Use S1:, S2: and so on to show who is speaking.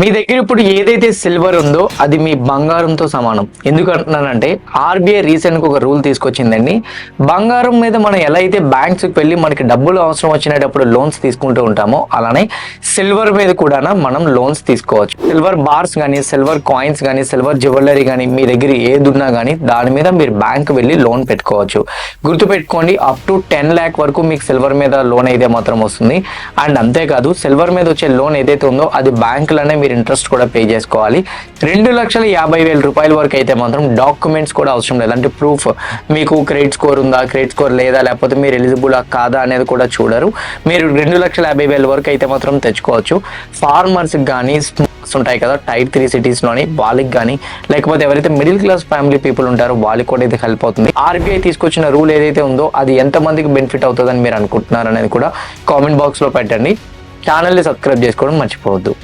S1: మీ దగ్గర ఇప్పుడు ఏదైతే సిల్వర్ ఉందో అది మీ బంగారంతో సమానం. ఎందుకంటున్నానంటే ఆర్బీఐ రీసెంట్గా ఒక రూల్ తీసుకొచ్చిందండి. బంగారం మీద మనం ఎలా అయితే బ్యాంక్స్కి వెళ్ళి మనకి డబ్బులు అవసరం వచ్చినప్పుడు లోన్స్ తీసుకుంటూ ఉంటామో అలానే సిల్వర్ మీద కూడా మనం లోన్స్ తీసుకోవచ్చు. సిల్వర్ బార్స్ కానీ, సిల్వర్ కాయిన్స్ కానీ, సిల్వర్ జ్యువెలరీ కానీ మీ దగ్గర ఏది ఉన్నా కానీ దాని మీద మీరు బ్యాంక్ వెళ్ళి లోన్ పెట్టుకోవచ్చు. గుర్తుపెట్టుకోండి, అప్ టు 10 lakh వరకు మీకు సిల్వర్ మీద లోన్ అయితే మాత్రం వస్తుంది. అండ్ అంతేకాదు సిల్వర్ మీద వచ్చే లోన్ ఏదైతే ఉందో అది బ్యాంకులోనే మీరు ఇంట్రెస్ట్ కూడా పే చేసుకోవాలి. 2,50,000 రూపాయల వరకు అయితే మాత్రం డాక్యుమెంట్స్ కూడా అవసరం లేదు. అంటే ప్రూఫ్ మీకు క్రెడిట్ స్కోర్ ఉందా, క్రెడిట్ స్కోర్ లేదా, లేకపోతే మీరు ఎలిజిబుల్ కాదా అనేది కూడా చూడరు. మీరు 2,50,000 వరకు అయితే మాత్రం తెచ్చుకోవచ్చు. ఫార్మర్స్కి కానీ ఉంటాయి కదా టైర్ 3 సిటీస్లోని వాళ్ళకి కానీ, లేకపోతే ఎవరైతే మిడిల్ క్లాస్ ఫ్యామిలీ పీపుల్ ఉంటారో వాళ్ళకి కూడా ఇది హెల్ప్ అవుతుంది. ఆర్బీఐ తీసుకొచ్చిన రూల్ ఏదైతే ఉందో అది ఎంతమందికి బెనిఫిట్ అవుతుందని మీరు అనుకుంటున్నారు అనేది కూడా కామెంట్ బాక్స్లో పెట్టండి. ఛానల్ని సబ్స్క్రైబ్ చేసుకోవడం మర్చిపోవద్దు.